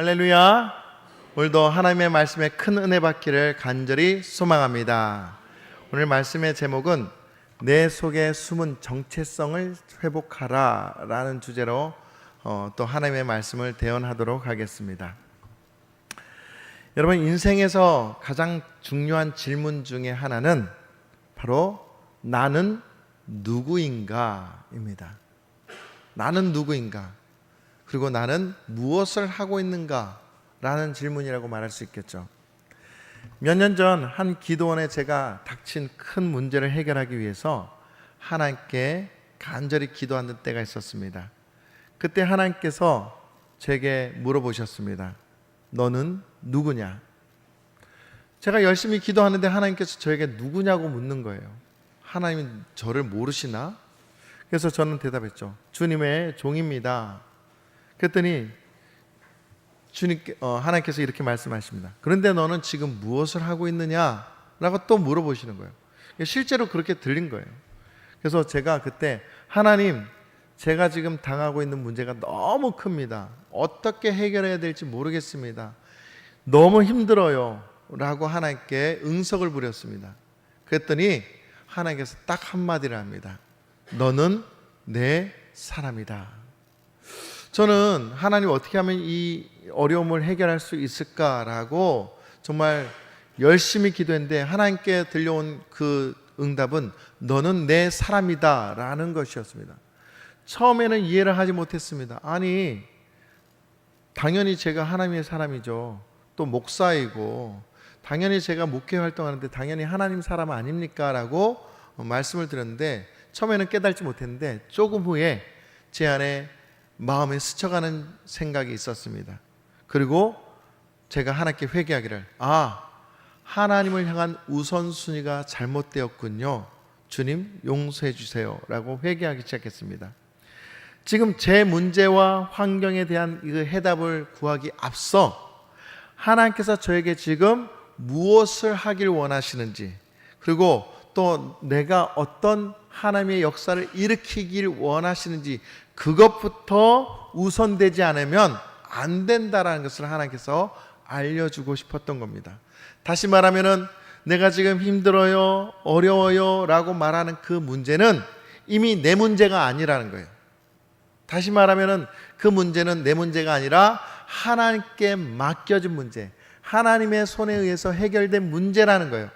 할렐루야. 오늘도 하나님의 말씀에 큰 은혜 받기를 간절히 소망합니다. 오늘 말씀의 제목은 내 속에 숨은 정체성을 회복하라 라는 주제로 또 하나님의 말씀을 대언하도록 하겠습니다. 여러분, 인생에서 가장 중요한 질문 중에 하나는 바로 나는 누구인가 입니다. 나는 누구인가? 그리고 나는 무엇을 하고 있는가? 라는 질문이라고 말할 수 있겠죠. 몇 년 전 한 기도원에 제가 닥친 큰 문제를 해결하기 위해서 하나님께 간절히 기도하는 때가 있었습니다. 그때 하나님께서 제게 물어보셨습니다. 너는 누구냐? 제가 열심히 기도하는데 하나님께서 저에게 누구냐고 묻는 거예요. 하나님은 저를 모르시나? 그래서 저는 대답했죠. 주님의 종입니다. 그랬더니 하나님께서 이렇게 말씀하십니다. 그런데 너는 지금 무엇을 하고 있느냐? 라고 또 물어보시는 거예요. 실제로 그렇게 들린 거예요. 그래서 제가 그때 하나님, 제가 지금 당하고 있는 문제가 너무 큽니다. 어떻게 해결해야 될지 모르겠습니다. 너무 힘들어요. 라고 하나님께 응석을 부렸습니다. 그랬더니 하나님께서 딱 한마디를 합니다. 너는 내 사람이다. 저는 하나님 어떻게 하면 이 어려움을 해결할 수 있을까라고 정말 열심히 기도했는데 하나님께 들려온 그 응답은 너는 내 사람이다 라는 것이었습니다. 처음에는 이해를 하지 못했습니다. 아니, 당연히 제가 하나님의 사람이죠. 또 목사이고 당연히 제가 목회 활동하는데 당연히 하나님 사람 아닙니까? 라고 말씀을 드렸는데 처음에는 깨닫지 못했는데 조금 후에 제 안에 마음에 스쳐가는 생각이 있었습니다. 그리고 제가 하나님께 회개하기를 하나님을 향한 우선순위가 잘못되었군요. 주님 용서해 주세요 라고 회개하기 시작했습니다. 지금 제 문제와 환경에 대한 그 해답을 구하기 앞서 하나님께서 저에게 지금 무엇을 하길 원하시는지, 그리고 또 내가 어떤 하나님의 역사를 일으키길 원하시는지, 그것부터 우선되지 않으면 안 된다라는 것을 하나님께서 알려주고 싶었던 겁니다. 다시 말하면은 내가 지금 힘들어요, 어려워요 라고 말하는 그 문제는 이미 내 문제가 아니라는 거예요. 다시 말하면은 그 문제는 내 문제가 아니라 하나님께 맡겨진 문제, 하나님의 손에 의해서 해결된 문제라는 거예요.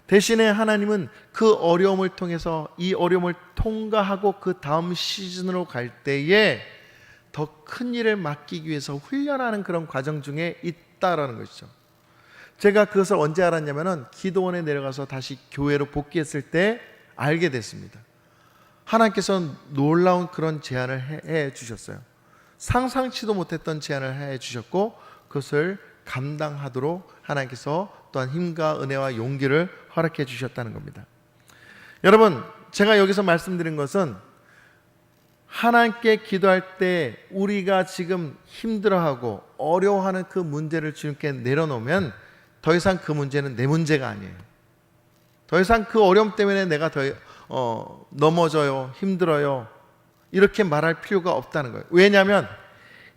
대신에 하나님은 그 어려움을 통해서 이 어려움을 통과하고 그 다음 시즌으로 갈 때에 더 큰 일을 맡기기 위해서 훈련하는 그런 과정 중에 있다라는 것이죠. 제가 그것을 언제 알았냐면은 기도원에 내려가서 다시 교회로 복귀했을 때 알게 됐습니다. 하나님께서는 놀라운 그런 제안을 해 주셨어요. 상상치도 못했던 제안을 해 주셨고 그것을 감당하도록 하나님께서 또한 힘과 은혜와 용기를 허락해 주셨다는 겁니다. 여러분, 제가 여기서 말씀드린 것은 하나님께 기도할 때 우리가 지금 힘들어하고 어려워하는 그 문제를 주님께 내려놓으면 더 이상 그 문제는 내 문제가 아니에요. 더 이상 그 어려움 때문에 내가 넘어져요, 힘들어요 이렇게 말할 필요가 없다는 거예요. 왜냐하면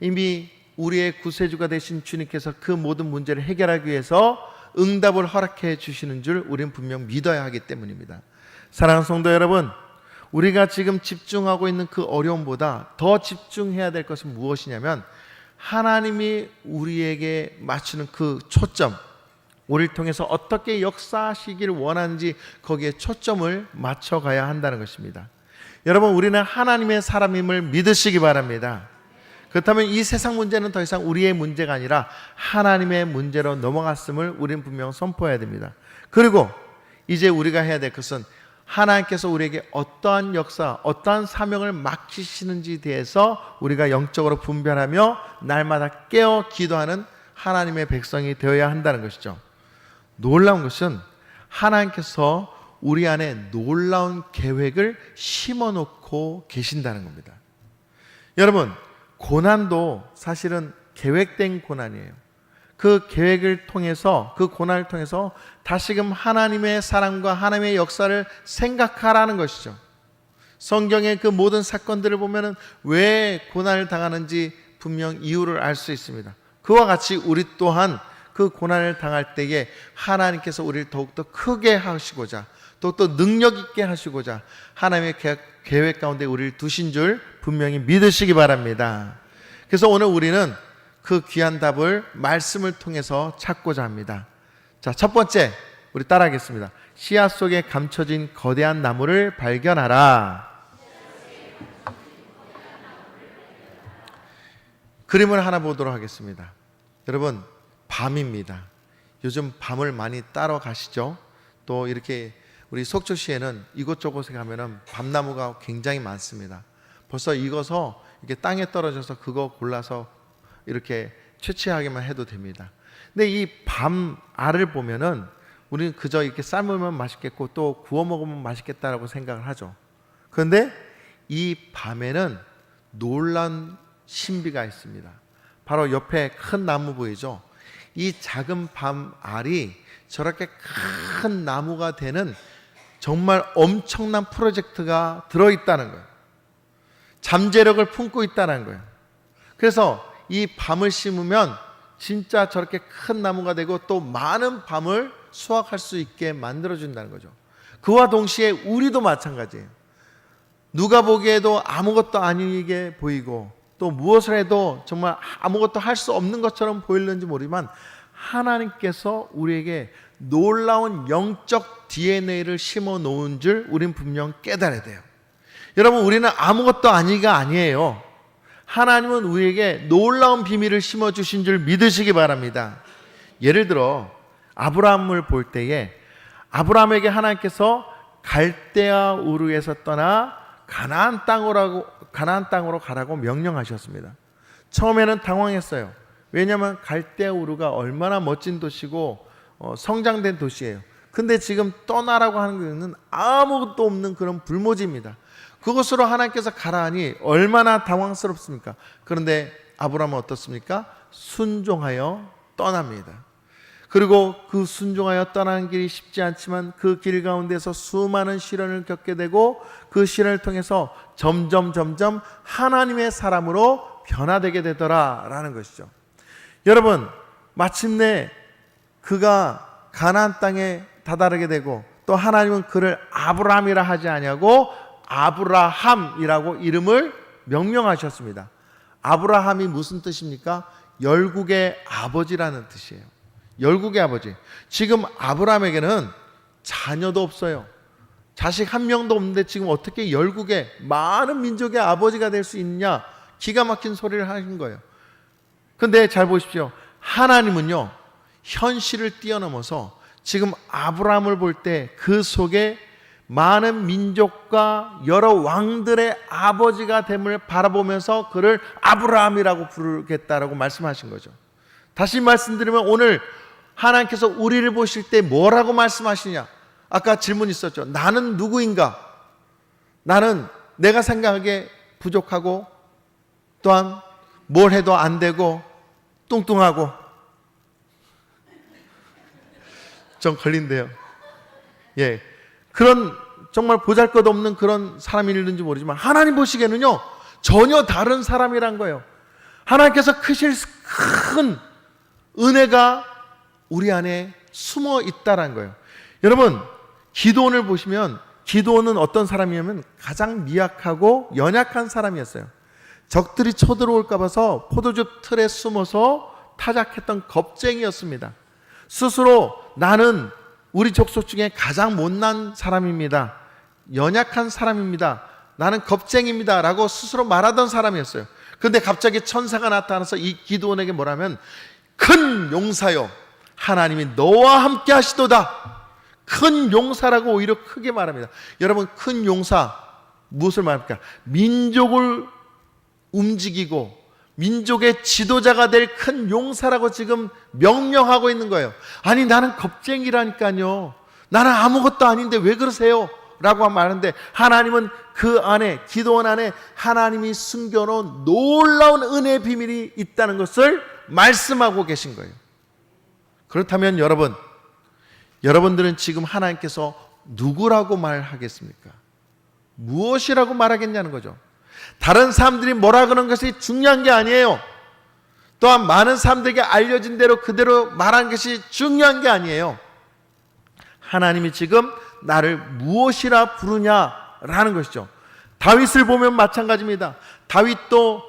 이미 우리의 구세주가 되신 주님께서 그 모든 문제를 해결하기 위해서 응답을 허락해 주시는 줄 우리는 분명 믿어야 하기 때문입니다. 사랑하는 성도 여러분, 우리가 지금 집중하고 있는 그 어려움보다 더 집중해야 될 것은 무엇이냐면 하나님이 우리에게 맞추는 그 초점, 우리를 통해서 어떻게 역사하시기를 원하는지 거기에 초점을 맞춰가야 한다는 것입니다. 여러분, 우리는 하나님의 사람임을 믿으시기 바랍니다. 그렇다면 이 세상 문제는 더 이상 우리의 문제가 아니라 하나님의 문제로 넘어갔음을 우리는 분명 선포해야 됩니다. 그리고 이제 우리가 해야 될 것은 하나님께서 우리에게 어떠한 역사, 어떠한 사명을 맡기시는지에 대해서 우리가 영적으로 분별하며 날마다 깨어 기도하는 하나님의 백성이 되어야 한다는 것이죠. 놀라운 것은 하나님께서 우리 안에 놀라운 계획을 심어놓고 계신다는 겁니다. 여러분, 고난도 사실은 계획된 고난이에요. 그 계획을 통해서, 그 고난을 통해서 다시금 하나님의 사랑과 하나님의 역사를 생각하라는 것이죠. 성경의 그 모든 사건들을 보면은 왜 고난을 당하는지 분명 이유를 알 수 있습니다. 그와 같이 우리 또한 그 고난을 당할 때에 하나님께서 우리를 더욱더 크게 하시고자, 더욱더 능력 있게 하시고자 하나님의 계획 가운데 우리를 두신 줄 분명히 믿으시기 바랍니다. 그래서 오늘 우리는 그 귀한 답을 말씀을 통해서 찾고자 합니다. 자, 첫 번째, 우리 따라하겠습니다. 씨앗 속에 감춰진 거대한 나무를 발견하라. 그림을 하나 보도록 하겠습니다. 여러분, 밤입니다. 요즘 밤을 많이 따러 가시죠? 또 이렇게 우리 속초시에는 이곳저곳에 가면은 밤나무가 굉장히 많습니다. 벌써 익어서 이렇게 땅에 떨어져서 그거 골라서 이렇게 채취하기만 해도 됩니다. 근데 이 밤알을 보면은 우리는 그저 이렇게 삶으면 맛있겠고 또 구워 먹으면 맛있겠다라고 생각을 하죠. 그런데 이 밤에는 놀라운 신비가 있습니다. 바로 옆에 큰 나무 보이죠? 이 작은 밤알이 저렇게 큰 나무가 되는 정말 엄청난 프로젝트가 들어있다는 거예요. 잠재력을 품고 있다는 거예요. 그래서 이 밤을 심으면 진짜 저렇게 큰 나무가 되고 또 많은 밤을 수확할 수 있게 만들어준다는 거죠. 그와 동시에 우리도 마찬가지예요. 누가 보기에도 아무것도 아니게 보이고 또 무엇을 해도 정말 아무것도 할 수 없는 것처럼 보이는지 모르지만 하나님께서 우리에게 놀라운 영적 DNA를 심어 놓은 줄 우린 분명 깨달아야 돼요. 여러분, 우리는 아무것도 아니가 아니에요. 하나님은 우리에게 놀라운 비밀을 심어 주신 줄 믿으시기 바랍니다. 예를 들어 아브라함을 볼 때에 아브라함에게 하나님께서 갈대아 우르에서 떠나 가나안 땅으로 가라고 명령하셨습니다. 처음에는 당황했어요. 왜냐하면 갈대아 우르가 얼마나 멋진 도시고 성장된 도시예요. 근데 지금 떠나라고 하는 것은 아무것도 없는 그런 불모지입니다. 그것으로 하나님께서 가라 하니 얼마나 당황스럽습니까? 그런데 아브라함은 어떻습니까? 순종하여 떠납니다. 그리고 그 순종하여 떠나는 길이 쉽지 않지만 그 길 가운데서 수많은 시련을 겪게 되고 그 시련을 통해서 점점 하나님의 사람으로 변화되게 되더라라는 것이죠. 여러분, 마침내 그가 가나안 땅에 다다르게 되고 또 하나님은 그를 아브라함이라 하지 아니하고 아브라함이라고 이름을 명명하셨습니다. 아브라함이 무슨 뜻입니까? 열국의 아버지라는 뜻이에요. 열국의 아버지. 지금 아브라함에게는 자녀도 없어요. 자식 한 명도 없는데 지금 어떻게 열국의 많은 민족의 아버지가 될 수 있느냐? 기가 막힌 소리를 하신 거예요. 그런데 잘 보십시오. 하나님은요, 현실을 뛰어넘어서 지금 아브라함을 볼 때 그 속에 많은 민족과 여러 왕들의 아버지가 됨을 바라보면서 그를 아브라함이라고 부르겠다라고 말씀하신 거죠. 다시 말씀드리면 오늘 하나님께서 우리를 보실 때 뭐라고 말씀하시냐? 아까 질문 있었죠. 나는 누구인가? 나는 내가 생각하기에 부족하고 또한 뭘 해도 안 되고 뚱뚱하고 좀 걸린대요. 예, 그런 정말 보잘것없는 그런 사람이 있는지 모르지만 하나님 보시기에는요 전혀 다른 사람이란 거예요. 하나님께서 크실 큰 은혜가 우리 안에 숨어 있다는 거예요. 여러분, 기드온을 보시면 기드온은 어떤 사람이냐면 가장 미약하고 연약한 사람이었어요. 적들이 쳐들어올까 봐서 포도즙 틀에 숨어서 타작했던 겁쟁이였습니다. 스스로 나는 우리 족속 중에 가장 못난 사람입니다. 연약한 사람입니다. 나는 겁쟁입니다. 라고 스스로 말하던 사람이었어요. 그런데 갑자기 천사가 나타나서 이 기드온에게 뭐라면 큰 용사요, 하나님이 너와 함께 하시도다. 큰 용사라고 오히려 크게 말합니다. 여러분, 큰 용사 무엇을 말합니까? 민족을 움직이고 민족의 지도자가 될 큰 용사라고 지금 명명하고 있는 거예요. 아니, 나는 겁쟁이라니까요. 나는 아무것도 아닌데 왜 그러세요? 라고 말하는데 하나님은 그 안에, 기도원 안에 하나님이 숨겨놓은 놀라운 은혜의 비밀이 있다는 것을 말씀하고 계신 거예요. 그렇다면 여러분들은 지금 하나님께서 누구라고 말하겠습니까? 무엇이라고 말하겠냐는 거죠. 다른 사람들이 뭐라 그러는 것이 중요한 게 아니에요. 또한 많은 사람들에게 알려진 대로 그대로 말한 것이 중요한 게 아니에요. 하나님이 지금 나를 무엇이라 부르냐라는 것이죠. 다윗을 보면 마찬가지입니다. 다윗도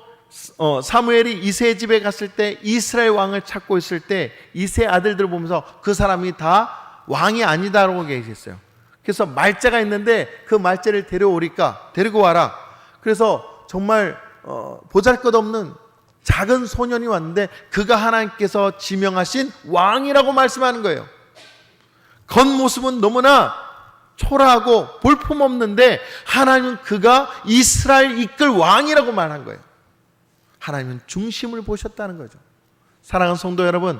사무엘이 이새의 집에 갔을 때 이스라엘 왕을 찾고 있을 때 이새의 아들들을 보면서 그 사람이 다 왕이 아니다라고 얘기했어요. 그래서 말자가 있는데 그 말자를 데리고 와라. 그래서 정말 보잘것없는 작은 소년이 왔는데 그가 하나님께서 지명하신 왕이라고 말씀하는 거예요. 겉모습은 너무나 초라하고 볼품없는데 하나님은 그가 이스라엘 이끌 왕이라고 말한 거예요. 하나님은 중심을 보셨다는 거죠. 사랑하는 성도 여러분,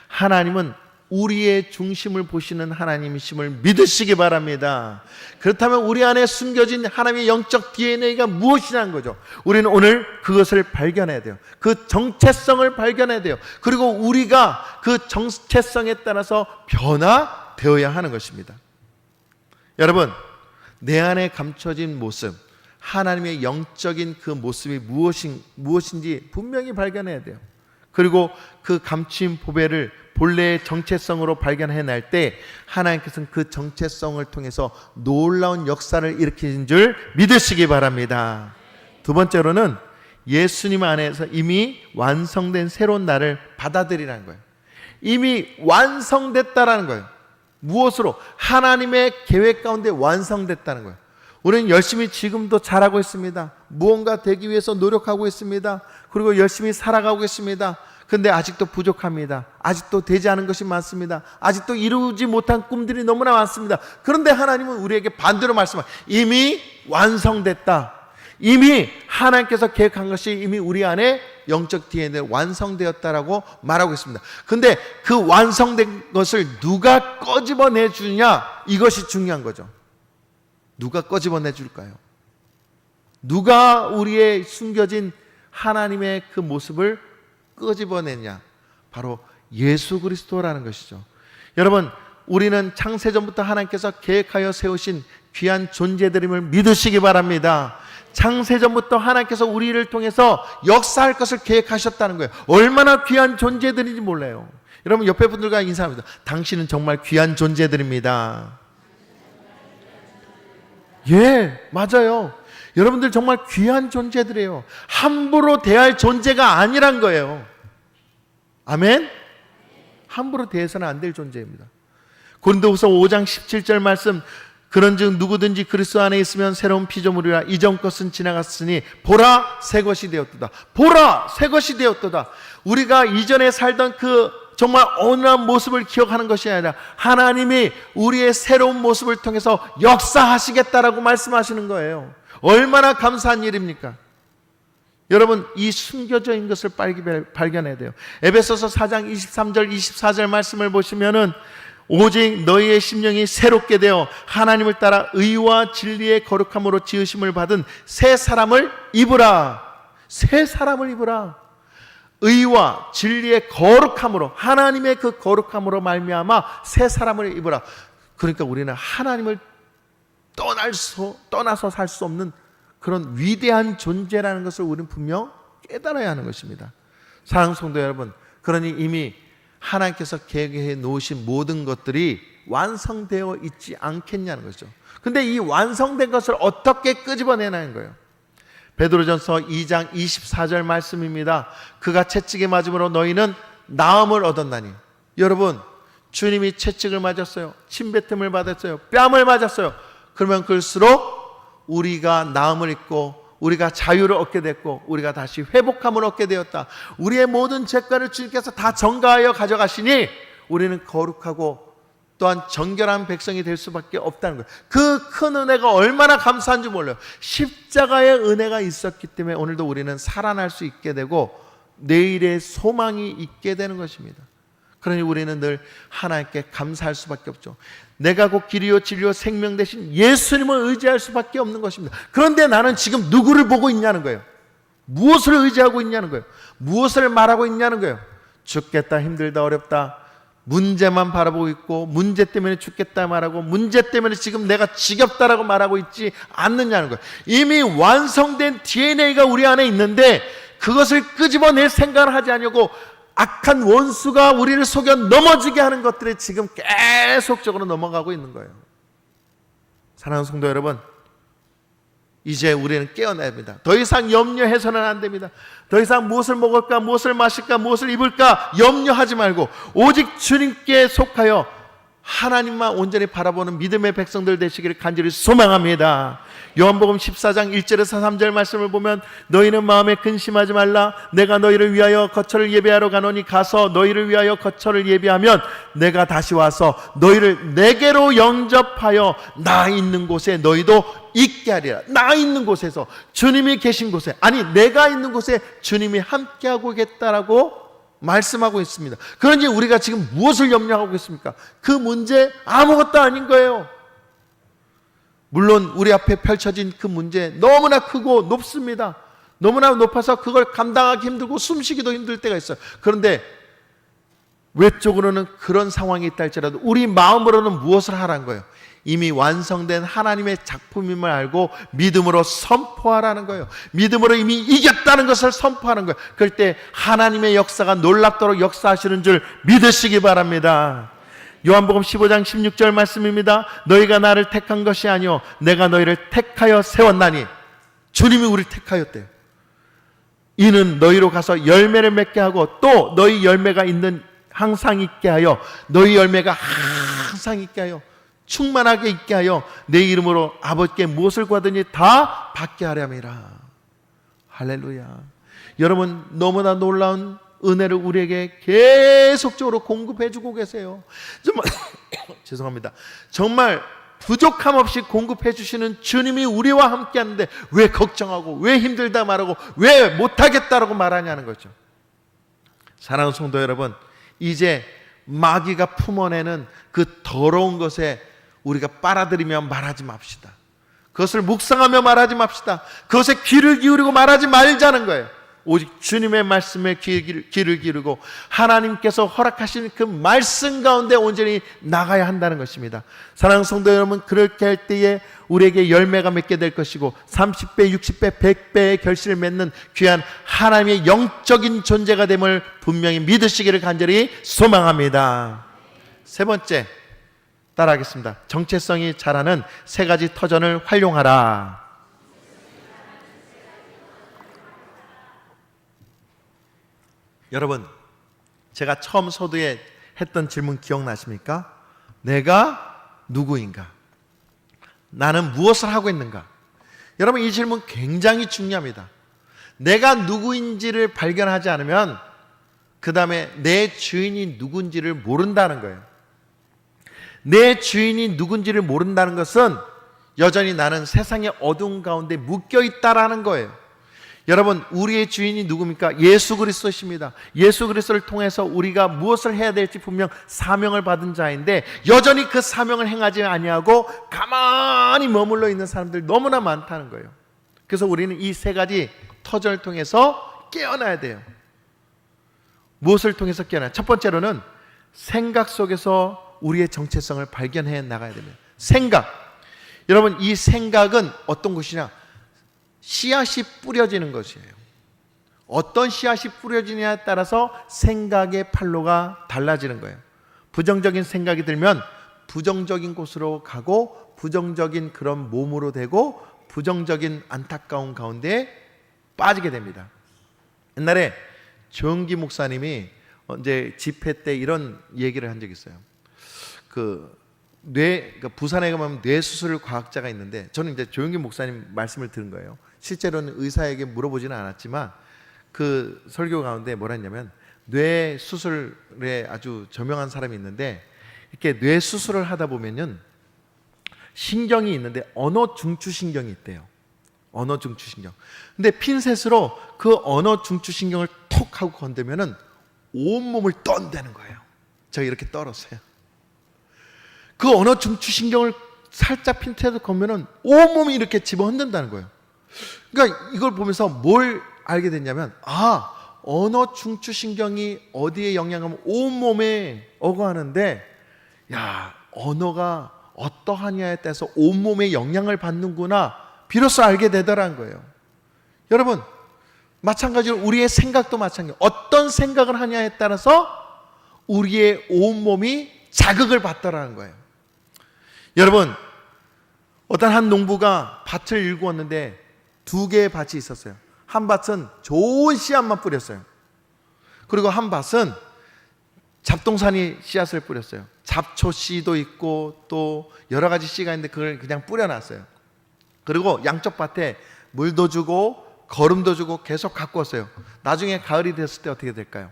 하나님은 우리의 중심을 보시는 하나님이심을 믿으시기 바랍니다. 그렇다면 우리 안에 숨겨진 하나님의 영적 DNA가 무엇이냐는 거죠. 우리는 오늘 그것을 발견해야 돼요. 그 정체성을 발견해야 돼요. 그리고 우리가 그 정체성에 따라서 변화되어야 하는 것입니다. 여러분, 내 안에 감춰진 모습, 하나님의 영적인 그 모습이 무엇인지 분명히 발견해야 돼요. 그리고 그 감추인 보배를 본래의 정체성으로 발견해낼 때 하나님께서는 그 정체성을 통해서 놀라운 역사를 일으키신 줄 믿으시기 바랍니다. 두 번째로는 예수님 안에서 이미 완성된 새로운 나를 받아들이라는 거예요. 이미 완성됐다라는 거예요. 무엇으로? 하나님의 계획 가운데 완성됐다는 거예요. 우리는 열심히 지금도 잘하고 있습니다. 무언가 되기 위해서 노력하고 있습니다. 그리고 열심히 살아가고 있습니다. 근데 아직도 부족합니다. 아직도 되지 않은 것이 많습니다. 아직도 이루지 못한 꿈들이 너무나 많습니다. 그런데 하나님은 우리에게 반대로 말씀하십니다. 이미 완성됐다. 이미 하나님께서 계획한 것이 이미 우리 안에 영적 DNA 완성되었다라고 말하고 있습니다. 근데 그 완성된 것을 누가 꺼집어내 주냐, 이것이 중요한 거죠. 누가 꺼집어내 줄까요? 누가 우리의 숨겨진 하나님의 그 모습을 끄집어내냐? 바로 예수 그리스도라는 것이죠. 여러분, 우리는 창세전부터 하나님께서 계획하여 세우신 귀한 존재들임을 믿으시기 바랍니다. 창세전부터 하나님께서 우리를 통해서 역사할 것을 계획하셨다는 거예요. 얼마나 귀한 존재들인지 몰라요. 여러분, 옆에 분들과 인사합니다. 당신은 정말 귀한 존재들입니다. 예, 맞아요. 여러분들 정말 귀한 존재들이에요. 함부로 대할 존재가 아니란 거예요. 아멘? 함부로 대해서는 안 될 존재입니다. 고린도후서 5장 17절 말씀, 그런즉 누구든지 그리스도 안에 있으면 새로운 피조물이라 이전 것은 지나갔으니 보라 새 것이 되었도다. 보라 새 것이 되었도다. 우리가 이전에 살던 그 정말 온전한 모습을 기억하는 것이 아니라 하나님이 우리의 새로운 모습을 통해서 역사하시겠다라고 말씀하시는 거예요. 얼마나 감사한 일입니까? 여러분, 이 숨겨져 있는 것을 발견해야 돼요. 에베소서 4장 23절 24절 말씀을 보시면은 오직 너희의 심령이 새롭게 되어 하나님을 따라 의와 진리의 거룩함으로 지으심을 받은 새 사람을 입으라. 새 사람을 입으라. 의와 진리의 거룩함으로, 하나님의 그 거룩함으로 말미암아 새 사람을 입으라. 그러니까 우리는 하나님을 떠나서 살 수 없는 그런 위대한 존재라는 것을 우리는 분명 깨달아야 하는 것입니다. 사랑하는 성도 여러분, 그러니 이미 하나님께서 계획해 놓으신 모든 것들이 완성되어 있지 않겠냐는 거죠. 근데 이 완성된 것을 어떻게 끄집어내냐는 거예요. 베드로전서 2장 24절 말씀입니다. 그가 채찍에 맞음으로 너희는 나음을 얻었나니. 여러분, 주님이 채찍을 맞았어요. 침뱉음을 받았어요. 뺨을 맞았어요. 그러면 그럴수록 우리가 나음을 입고 우리가 자유를 얻게 됐고 우리가 다시 회복함을 얻게 되었다. 우리의 모든 죄가를 주님께서 다 전가하여 가져가시니 우리는 거룩하고 또한 정결한 백성이 될 수밖에 없다는 거예요. 그 큰 은혜가 얼마나 감사한지 몰라요. 십자가의 은혜가 있었기 때문에 오늘도 우리는 살아날 수 있게 되고 내일의 소망이 있게 되는 것입니다. 그러니 우리는 늘 하나님께 감사할 수밖에 없죠. 내가 곧 길이요 진리요 생명 대신 예수님을 의지할 수밖에 없는 것입니다. 그런데 나는 지금 누구를 보고 있냐는 거예요. 무엇을 의지하고 있냐는 거예요. 무엇을 말하고 있냐는 거예요. 죽겠다, 힘들다, 어렵다, 문제만 바라보고 있고 문제 때문에 죽겠다 말하고 문제 때문에 지금 내가 지겹다라고 말하고 있지 않느냐는 거예요. 이미 완성된 DNA가 우리 안에 있는데 그것을 끄집어낼 생각을 하지 않냐고 악한 원수가 우리를 속여 넘어지게 하는 것들에 지금 계속적으로 넘어가고 있는 거예요. 사랑하는 성도 여러분, 이제 우리는 깨어나야 합니다. 더 이상 염려해서는 안 됩니다. 더 이상 무엇을 먹을까, 무엇을 마실까, 무엇을 입을까 염려하지 말고 오직 주님께 속하여 하나님만 온전히 바라보는 믿음의 백성들 되시기를 간절히 소망합니다. 요한복음 14장 1절에서 3절 말씀을 보면 너희는 마음에 근심하지 말라. 내가 너희를 위하여 거처를 예배하러 가노니 가서 너희를 위하여 거처를 예배하면 내가 다시 와서 너희를 내게로 영접하여 나 있는 곳에 너희도 있게 하리라. 나 있는 곳에서, 주님이 계신 곳에, 아니 내가 있는 곳에 주님이 함께하고 계겠다라고 말씀하고 있습니다. 그런지 우리가 지금 무엇을 염려하고 있습니까? 그 문제 아무것도 아닌 거예요. 물론 우리 앞에 펼쳐진 그 문제 너무나 크고 높습니다. 너무나 높아서 그걸 감당하기 힘들고 숨쉬기도 힘들 때가 있어요. 그런데 외적으로는 그런 상황이 있다 할지라도 우리 마음으로는 무엇을 하라는 거예요? 이미 완성된 하나님의 작품임을 알고 믿음으로 선포하라는 거예요. 믿음으로 이미 이겼다는 것을 선포하는 거예요. 그럴 때 하나님의 역사가 놀랍도록 역사하시는 줄 믿으시기 바랍니다. 요한복음 15장 16절 말씀입니다. 너희가 나를 택한 것이 아니요 내가 너희를 택하여 세웠나니. 주님이 우리를 택하였대요. 이는 너희로 가서 열매를 맺게 하고 또 너희 열매가 있는 항상 있게 하여, 너희 열매가 항상 있게 하여, 충만하게 있게 하여 내 이름으로 아버지께 무엇을 구하든지 다 받게 하렴이라. 할렐루야. 여러분, 너무나 놀라운 은혜를 우리에게 계속적으로 공급해 주고 계세요. 정말 죄송합니다. 정말 부족함 없이 공급해 주시는 주님이 우리와 함께 하는데 왜 걱정하고 왜 힘들다 말하고 왜 못하겠다라고 말하냐는 거죠. 사랑하는 성도 여러분, 이제 마귀가 품어내는 그 더러운 것에 우리가 빨아들이며 말하지 맙시다. 그것을 묵상하며 말하지 맙시다. 그것에 귀를 기울이고 말하지 말자는 거예요. 오직 주님의 말씀에 귀를 기울이고 하나님께서 허락하신 그 말씀 가운데 온전히 나가야 한다는 것입니다. 사랑하는 성도 여러분, 그렇게 할 때에 우리에게 열매가 맺게 될 것이고 30배, 60배, 100배의 결실을 맺는 귀한 하나님의 영적인 존재가 됨을 분명히 믿으시기를 간절히 소망합니다. 세 번째, 따라하겠습니다. 정체성이 자라는 세 가지 터전을 활용하라. 여러분, 제가 처음 서두에 했던 질문 기억나십니까? 내가 누구인가? 나는 무엇을 하고 있는가? 여러분, 이 질문 굉장히 중요합니다. 내가 누구인지를 발견하지 않으면 그 다음에 내 주인이 누군지를 모른다는 거예요. 내 주인이 누군지를 모른다는 것은 여전히 나는 세상의 어두운 가운데 묶여있다라는 거예요. 여러분, 우리의 주인이 누굽니까? 예수 그리스도십니다. 예수 그리스도를 통해서 우리가 무엇을 해야 될지 분명 사명을 받은 자인데 여전히 그 사명을 행하지 아니하고 가만히 머물러 있는 사람들 너무나 많다는 거예요. 그래서 우리는 이 세 가지 터전을 통해서 깨어나야 돼요. 무엇을 통해서 깨어나요? 첫 번째로는 생각 속에서 우리의 정체성을 발견해 나가야 됩니다. 생각. 여러분, 이 생각은 어떤 것이냐? 씨앗이 뿌려지는 것이에요. 어떤 씨앗이 뿌려지냐에 따라서 생각의 판로가 달라지는 거예요. 부정적인 생각이 들면 부정적인 곳으로 가고 부정적인 그런 몸으로 되고 부정적인 안타까운 가운데 빠지게 됩니다. 옛날에 조영기 목사님이 이제 집회 때 이런 얘기를 한 적이 있어요. 부산에 가면 뇌수술 과학자가 있는데, 저는 이제 조영기 목사님 말씀을 들은 거예요. 실제로는 의사에게 물어보지는 않았지만 그 설교 가운데 뭐라 했냐면, 뇌 수술에 아주 저명한 사람이 있는데 이렇게 뇌 수술을 하다 보면은 신경이 있는데 언어 중추신경이 있대요. 언어 중추신경. 근데 핀셋으로 그 언어 중추신경을 톡 하고 건들면은 온몸을 떤다는 거예요. 제가 이렇게 떨었어요. 그 언어 중추신경을 살짝 핀셋으로 건면은 온몸이 이렇게 집어 흔든다는 거예요. 그러니까 이걸 보면서 뭘 알게 됐냐면, 언어 중추신경이 어디에 영향하면 온몸에 어거하는데, 언어가 어떠하냐에 따라서 온몸에 영향을 받는구나, 비로소 알게 되더라는 거예요. 여러분, 마찬가지로 우리의 생각도 마찬가지예요. 어떤 생각을 하냐에 따라서 우리의 온몸이 자극을 받더라는 거예요. 여러분, 어떤 한 농부가 밭을 일구었는데 2개의 밭이 있었어요. 한 밭은 좋은 씨앗만 뿌렸어요. 그리고 한 밭은 잡동사니 씨앗을 뿌렸어요. 잡초 씨도 있고 또 여러 가지 씨가 있는데 그걸 그냥 뿌려놨어요. 그리고 양쪽 밭에 물도 주고 거름도 주고 계속 가꾸었어요. 나중에 가을이 됐을 때 어떻게 될까요?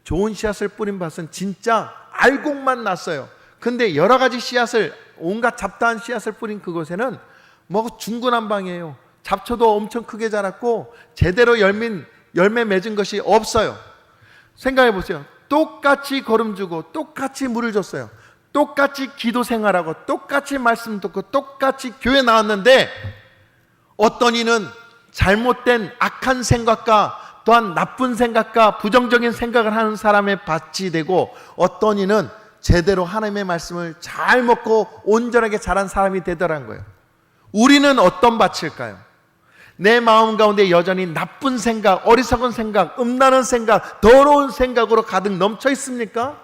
좋은 씨앗을 뿌린 밭은 진짜 알곡만 났어요. 근데 여러 가지 씨앗을, 온갖 잡다한 씨앗을 뿌린 그곳에는 뭐 중구난방이에요. 잡초도 엄청 크게 자랐고 제대로 열매 맺은 것이 없어요. 생각해 보세요. 똑같이 거름 주고 똑같이 물을 줬어요. 똑같이 기도 생활하고 똑같이 말씀 듣고 똑같이 교회 나왔는데 어떤 이는 잘못된 악한 생각과 또한 나쁜 생각과 부정적인 생각을 하는 사람의 밭이 되고, 어떤 이는 제대로 하나님의 말씀을 잘 먹고 온전하게 자란 사람이 되더라는 거예요. 우리는 어떤 밭일까요? 내 마음 가운데 여전히 나쁜 생각, 어리석은 생각, 음란한 생각, 더러운 생각으로 가득 넘쳐 있습니까?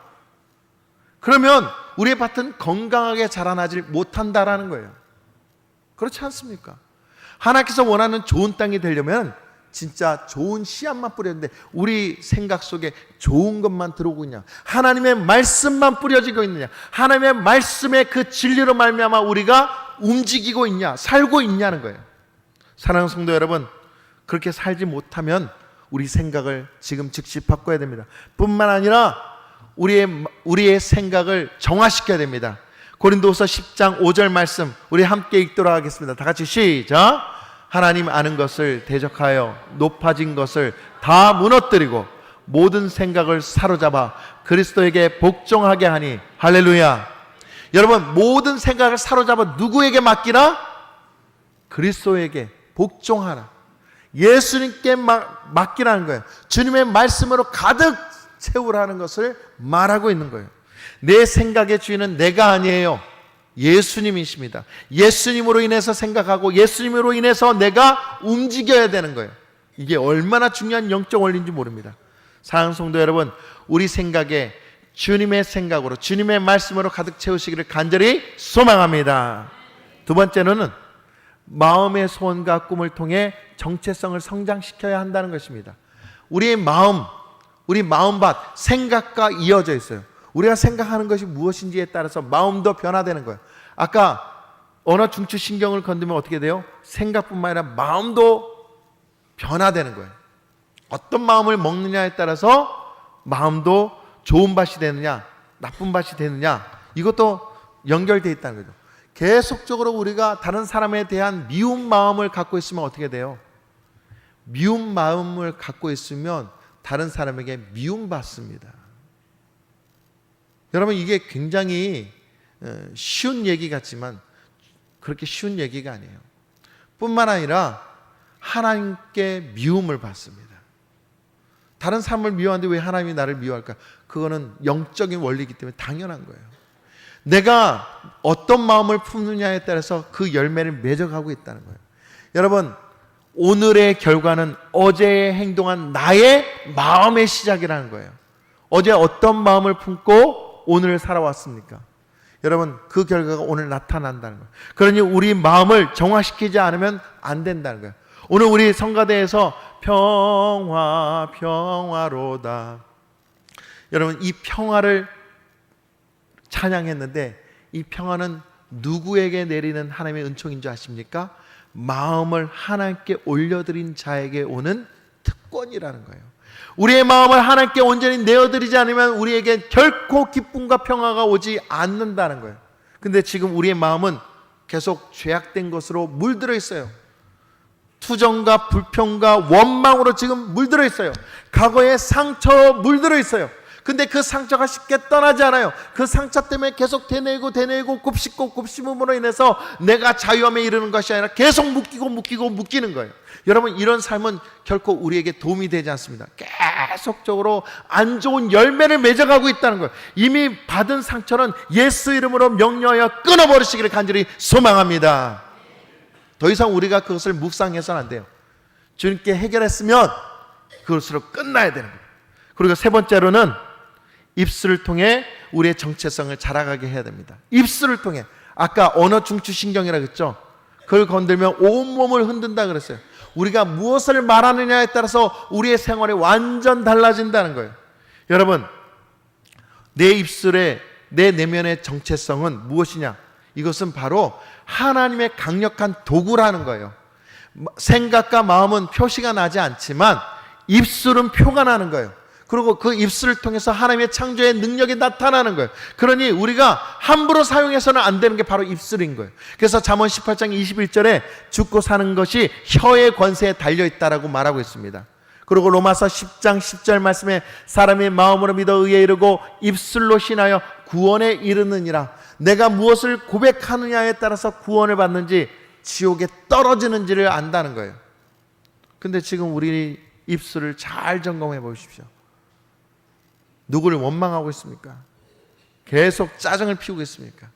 그러면 우리의 밭은 건강하게 자라나질 못한다라는 거예요. 그렇지 않습니까? 하나님께서 원하는 좋은 땅이 되려면 진짜 좋은 씨앗만 뿌렸는데 우리 생각 속에 좋은 것만 들어오고 있냐, 하나님의 말씀만 뿌려지고 있느냐, 하나님의 말씀의 그 진리로 말미암아 우리가 움직이고 있냐, 살고 있냐는 거예요. 사랑하는 성도 여러분, 그렇게 살지 못하면 우리 생각을 지금 즉시 바꿔야 됩니다. 뿐만 아니라 우리의 생각을 정화시켜야 됩니다. 고린도후서 10장 5절 말씀 우리 함께 읽도록 하겠습니다. 다 같이 시작. 하나님 아는 것을 대적하여 높아진 것을 다 무너뜨리고 모든 생각을 사로잡아 그리스도에게 복종하게 하니. 할렐루야. 여러분, 모든 생각을 사로잡아 누구에게 맡기라? 그리스도에게 복종하라. 예수님께 맡기라는 거예요. 주님의 말씀으로 가득 채우라는 것을 말하고 있는 거예요. 내 생각의 주인은 내가 아니에요. 예수님이십니다. 예수님으로 인해서 생각하고 예수님으로 인해서 내가 움직여야 되는 거예요. 이게 얼마나 중요한 영적 원리인지 모릅니다. 사랑하는 성도 여러분, 우리 생각에 주님의 생각으로, 주님의 말씀으로 가득 채우시기를 간절히 소망합니다. 두 번째로는 마음의 소원과 꿈을 통해 정체성을 성장시켜야 한다는 것입니다. 우리의 마음, 우리 마음밭, 생각과 이어져 있어요. 우리가 생각하는 것이 무엇인지에 따라서 마음도 변화되는 거예요. 아까 언어 중추 신경을 건드면 어떻게 돼요? 생각뿐만 아니라 마음도 변화되는 거예요. 어떤 마음을 먹느냐에 따라서 마음도 좋은 밭이 되느냐 나쁜 밭이 되느냐, 이것도 연결되어 있다는 거죠. 계속적으로 우리가 다른 사람에 대한 미운 마음을 갖고 있으면 어떻게 돼요? 미운 마음을 갖고 있으면 다른 사람에게 미움받습니다. 여러분, 이게 굉장히 쉬운 얘기 같지만 그렇게 쉬운 얘기가 아니에요. 뿐만 아니라 하나님께 미움을 받습니다. 다른 사람을 미워하는데 왜 하나님이 나를 미워할까? 그거는 영적인 원리이기 때문에 당연한 거예요. 내가 어떤 마음을 품느냐에 따라서 그 열매를 맺어가고 있다는 거예요. 여러분, 오늘의 결과는 어제 행동한 나의 마음의 시작이라는 거예요. 어제 어떤 마음을 품고 오늘 살아왔습니까? 여러분, 그 결과가 오늘 나타난다는 거예요. 그러니 우리 마음을 정화시키지 않으면 안 된다는 거예요. 오늘 우리 성가대에서 평화 평화로다, 여러분, 이 평화를 찬양했는데 이 평화는 누구에게 내리는 하나님의 은총인 줄 아십니까? 마음을 하나님께 올려드린 자에게 오는 특권이라는 거예요. 우리의 마음을 하나님께 온전히 내어드리지 않으면 우리에게 결코 기쁨과 평화가 오지 않는다는 거예요. 근데 지금 우리의 마음은 계속 죄악된 것으로 물들어 있어요. 투정과 불평과 원망으로 지금 물들어 있어요. 과거의 상처로 물들어 있어요. 근데 그 상처가 쉽게 떠나지 않아요. 그 상처 때문에 계속 되뇌고 곱씹음으로 인해서 내가 자유함에 이르는 것이 아니라 계속 묶이는 거예요. 여러분, 이런 삶은 결코 우리에게 도움이 되지 않습니다. 계속적으로 안 좋은 열매를 맺어가고 있다는 거예요. 이미 받은 상처는 예수 이름으로 명령하여 끊어버리시기를 간절히 소망합니다. 더 이상 우리가 그것을 묵상해서는 안 돼요. 주님께 해결했으면 그것으로 끝나야 되는 거예요. 그리고 세 번째로는 입술을 통해 우리의 정체성을 자라가게 해야 됩니다. 입술을 통해. 아까 언어 중추신경이라고 했죠. 그걸 건들면 온몸을 흔든다 그랬어요. 우리가 무엇을 말하느냐에 따라서 우리의 생활이 완전 달라진다는 거예요. 여러분, 내 입술에 내 내면의 정체성은 무엇이냐? 이것은 바로 하나님의 강력한 도구라는 거예요. 생각과 마음은 표시가 나지 않지만 입술은 표가 나는 거예요. 그리고 그 입술을 통해서 하나님의 창조의 능력이 나타나는 거예요. 그러니 우리가 함부로 사용해서는 안 되는 게 바로 입술인 거예요. 그래서 잠언 18장 21절에 죽고 사는 것이 혀의 권세에 달려있다라고 말하고 있습니다. 그리고 로마서 10장 10절 말씀에 사람이 마음으로 믿어 의에 이르고 입술로 신하여 구원에 이르느니라. 내가 무엇을 고백하느냐에 따라서 구원을 받는지 지옥에 떨어지는지를 안다는 거예요. 근데 지금 우리 입술을 잘 점검해 보십시오. 누구를 원망하고 있습니까? 계속 짜증을 피우고 있습니까?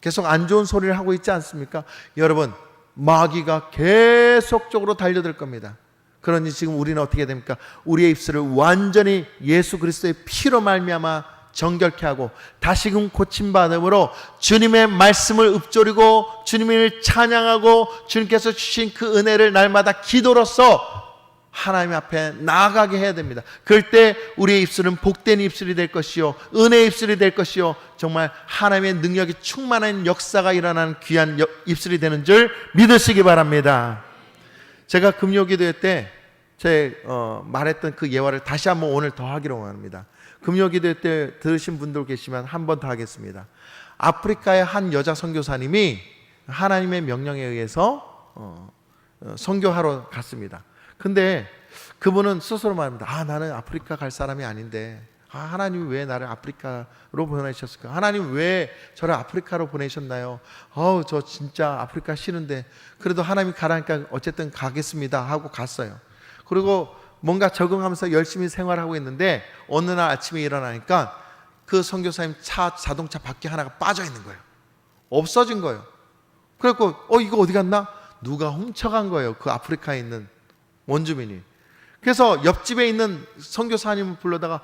계속 안 좋은 소리를 하고 있지 않습니까? 여러분, 마귀가 계속적으로 달려들 겁니다. 그러니 지금 우리는 어떻게 됩니까? 우리의 입술을 완전히 예수 그리스도의 피로 말미암아 정결케 하고 다시금 고침받음으로 주님의 말씀을 읊조리고 주님을 찬양하고 주님께서 주신 그 은혜를 날마다 기도로서 하나님 앞에 나아가게 해야 됩니다. 그럴 때 우리의 입술은 복된 입술이 될 것이요 은혜의 입술이 될 것이요 정말 하나님의 능력이 충만한 역사가 일어나는 귀한 입술이 되는 줄 믿으시기 바랍니다. 제가 금요기도회 때 말했던 그 예화를 다시 한번 오늘 더 하기로 합니다. 금요기도회 때 들으신 분들 계시면 한 번 더 하겠습니다. 아프리카의 한 여자 선교사님이 하나님의 명령에 의해서 선교하러 갔습니다. 근데 그분은 스스로 말합니다. 나는 아프리카 갈 사람이 아닌데 하나님이 왜 나를 아프리카로 보내셨을까? 하나님 왜 저를 아프리카로 보내셨나요? 저 진짜 아프리카 싫은데 그래도 하나님이 가라니까 어쨌든 가겠습니다 하고 갔어요. 그리고 뭔가 적응하면서 열심히 생활하고 있는데 어느 날 아침에 일어나니까 그 선교사님 자동차 바퀴 하나가 빠져 있는 거예요. 없어진 거예요. 그래갖고 이거 어디 갔나? 누가 훔쳐간 거예요. 그 아프리카에 있는 원주민이. 그래서 옆집에 있는 선교사님을 불러다가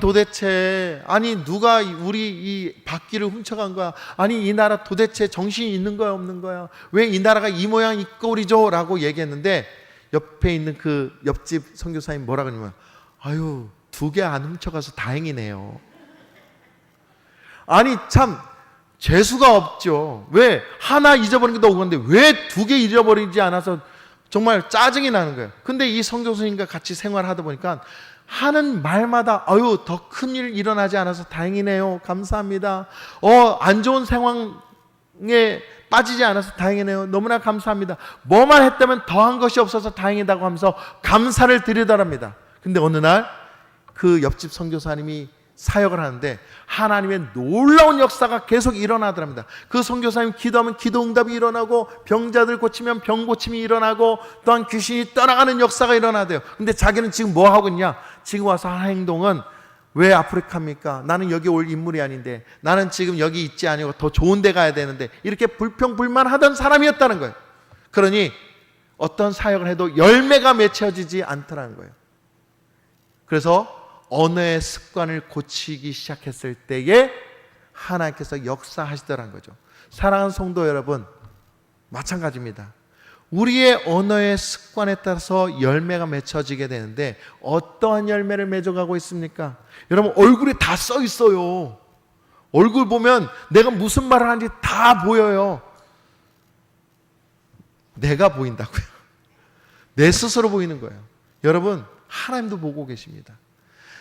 도대체 누가 우리 이 바퀴를 훔쳐간 거야? 이 나라 도대체 정신이 있는 거야 없는 거야? 왜 이 나라가 이 모양 이 꼴이죠? 라고 얘기했는데 옆에 있는 그 옆집 선교사님 뭐라 그러냐면 2개 안 훔쳐가서 다행이네요. 참 재수가 없죠. 왜 하나 잊어버린 게 더 억울한데 왜 2개 잃어버리지 않아서 정말 짜증이 나는 거예요. 근데 이 선교사님과 같이 생활하다 보니까 하는 말마다 더 큰일 일어나지 않아서 다행이네요. 감사합니다. 안 좋은 상황에 빠지지 않아서 다행이네요. 너무나 감사합니다. 뭐만 했다면 더한 것이 없어서 다행이다고 하면서 감사를 드리더랍니다. 근데 어느 날 그 옆집 선교사님이 사역을 하는데 하나님의 놀라운 역사가 계속 일어나더랍니다. 그 선교사님 기도하면 기도 응답이 일어나고 병자들 고치면 병 고침이 일어나고 또한 귀신이 떠나가는 역사가 일어나대요. 근데 자기는 지금 뭐 하고 있냐? 지금 와서 한 행동은 왜 아프리카입니까? 나는 여기 올 인물이 아닌데 나는 지금 여기 있지 아니고 더 좋은 데 가야 되는데 이렇게 불평불만하던 사람이었다는 거예요. 그러니 어떤 사역을 해도 열매가 맺혀지지 않더라는 거예요. 그래서 언어의 습관을 고치기 시작했을 때에 하나님께서 역사하시더란 거죠. 사랑하는 성도 여러분, 마찬가지입니다. 우리의 언어의 습관에 따라서 열매가 맺혀지게 되는데 어떠한 열매를 맺어가고 있습니까? 여러분 얼굴에 다 써 있어요. 얼굴 보면 내가 무슨 말을 하는지 다 보여요. 내가 보인다고요. 내 스스로 보이는 거예요. 여러분 하나님도 보고 계십니다.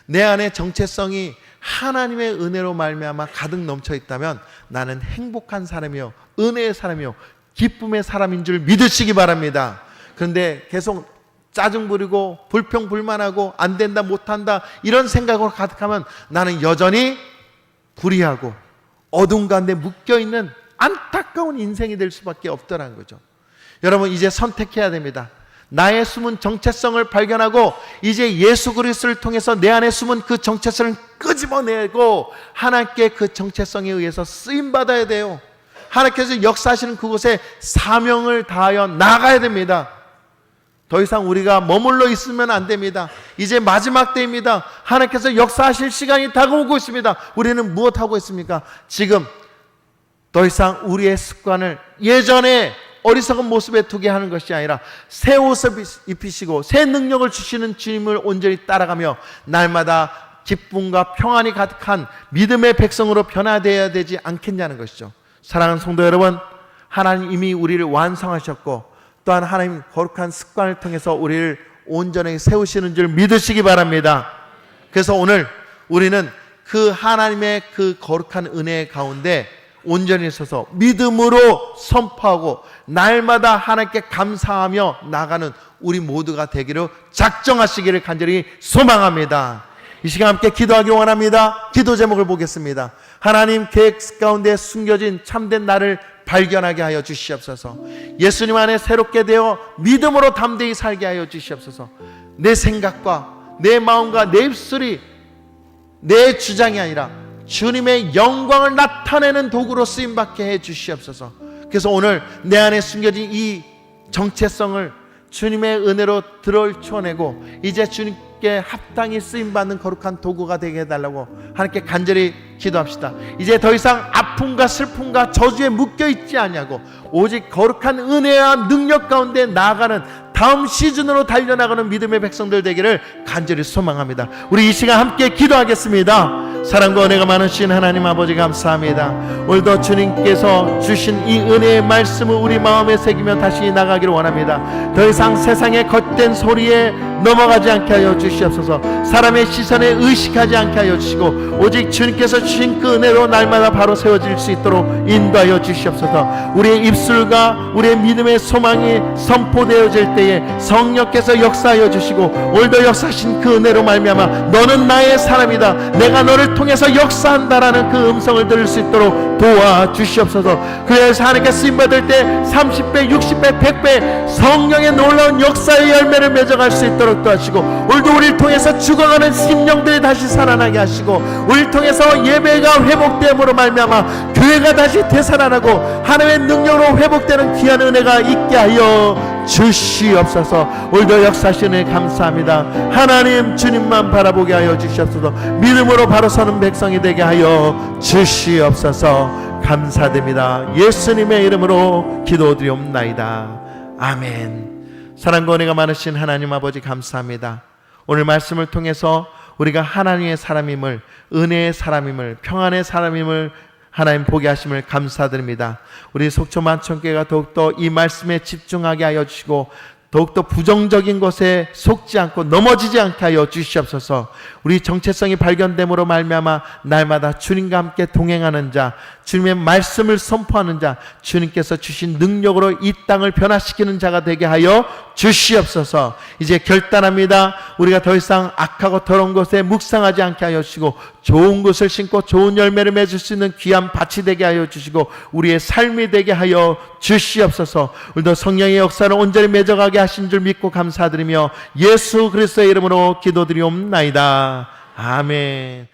내 안에 정체성이 하나님의 은혜로 말미암아 가득 넘쳐 있다면 나는 행복한 사람이요 은혜의 사람이요 기쁨의 사람인 줄 믿으시기 바랍니다. 그런데 계속 짜증 부리고 불평불만하고 안 된다 못한다 이런 생각으로 가득하면 나는 여전히 불의하고 어둠 가운데 묶여있는 안타까운 인생이 될 수밖에 없더라는 거죠. 여러분 이제 선택해야 됩니다. 나의 숨은 정체성을 발견하고 이제 예수 그리스도를 통해서 내 안에 숨은 그 정체성을 끄집어내고 하나님께 그 정체성에 의해서 쓰임받아야 돼요. 하나님께서 역사하시는 그곳에 사명을 다하여 나가야 됩니다. 더 이상 우리가 머물러 있으면 안 됩니다. 이제 마지막 때입니다. 하나님께서 역사하실 시간이 다가오고 있습니다. 우리는 무엇하고 있습니까? 지금 더 이상 우리의 습관을 예전에 어리석은 모습에 두게 하는 것이 아니라 새 옷을 입히시고 새 능력을 주시는 주님을 온전히 따라가며 날마다 기쁨과 평안이 가득한 믿음의 백성으로 변화되어야 되지 않겠냐는 것이죠. 사랑하는 성도 여러분, 하나님 이미 우리를 완성하셨고 또한 하나님 거룩한 습관을 통해서 우리를 온전히 세우시는 줄 믿으시기 바랍니다. 그래서 오늘 우리는 그 하나님의 그 거룩한 은혜 가운데 온전히 서서 믿음으로 선포하고 날마다 하나님께 감사하며 나가는 우리 모두가 되기를 작정하시기를 간절히 소망합니다. 이 시간 함께 기도하기 원합니다. 기도 제목을 보겠습니다. 하나님 계획 가운데 숨겨진 참된 나를 발견하게 하여 주시옵소서. 예수님 안에 새롭게 되어 믿음으로 담대히 살게 하여 주시옵소서. 내 생각과 내 마음과 내 입술이 내 주장이 아니라 주님의 영광을 나타내는 도구로 쓰임받게 해 주시옵소서. 그래서 오늘 내 안에 숨겨진 이 정체성을 주님의 은혜로 들어올쳐내고 이제 주님께 합당히 쓰임받는 거룩한 도구가 되게 해달라고 하나님께 간절히 기도합시다. 이제 더 이상 아픔과 슬픔과 저주에 묶여있지 않냐고 오직 거룩한 은혜와 능력 가운데 나아가는 다음 시즌으로 달려나가는 믿음의 백성들 되기를 간절히 소망합니다. 우리 이 시간 함께 기도하겠습니다. 사랑과 은혜가 많으신 하나님 아버지 감사합니다. 오늘도 주님께서 주신 이 은혜의 말씀을 우리 마음에 새기며 다시 나가기를 원합니다. 더 이상 세상의 겉된 소리에 넘어가지 않게 하여 주시옵소서. 사람의 시선에 의식하지 않게 하여 주시고 오직 주님께서 주신 그 은혜로 날마다 바로 세워질 수 있도록 인도하여 주시옵소서. 우리의 입술과 우리의 믿음의 소망이 선포되어질 때에 성령께서 역사하여 주시고 오늘도 역사하신 그 은혜로 말미암아 너는 나의 사람이다, 내가 너를 통해서 역사한다라는 그 음성을 들을 수 있도록 도와주시옵소서. 그래서 하나님께 쓰임받을 때 30배, 60배, 100배 성령의 놀라운 역사의 열매를 맺어갈 수 있도록 도와주시고 오늘도 우리를 통해서 죽어가는 심령들이 다시 살아나게 하시고 우리를 통해서 예배가 회복됨으로 말미암아 교회가 다시 되살아나고 하나님의 능력으로 회복되는 귀한 은혜가 있게 하여 주시옵소서. 오늘도 역사하시는 감사합니다. 하나님 주님만 바라보게 하여 주시옵소서. 믿음으로 바로 서는 백성이 되게 하여 주시옵소서. 감사드립니다. 예수님의 이름으로 기도드리옵나이다. 아멘. 사랑과 은혜가 많으신 하나님 아버지 감사합니다. 오늘 말씀을 통해서 우리가 하나님의 사람임을, 은혜의 사람임을, 평안의 사람임을 하나님 보게 하심을 감사드립니다. 우리 속초 만천교회가 더욱더 이 말씀에 집중하게 하여 주시고 더욱더 부정적인 것에 속지 않고 넘어지지 않게 하여 주시옵소서. 우리 정체성이 발견됨으로 말미암아 날마다 주님과 함께 동행하는 자, 주님의 말씀을 선포하는 자, 주님께서 주신 능력으로 이 땅을 변화시키는 자가 되게 하여 주시옵소서. 이제 결단합니다. 우리가 더 이상 악하고 더러운 것에 묵상하지 않게 하여 주시고 좋은 것을 심고 좋은 열매를 맺을 수 있는 귀한 밭이 되게 하여 주시고 우리의 삶이 되게 하여 주시옵소서. 우리도 성령의 역사를 온전히 맺어가게 하신 줄 믿고 감사드리며 예수 그리스도의 이름으로 기도드리옵나이다. 아멘.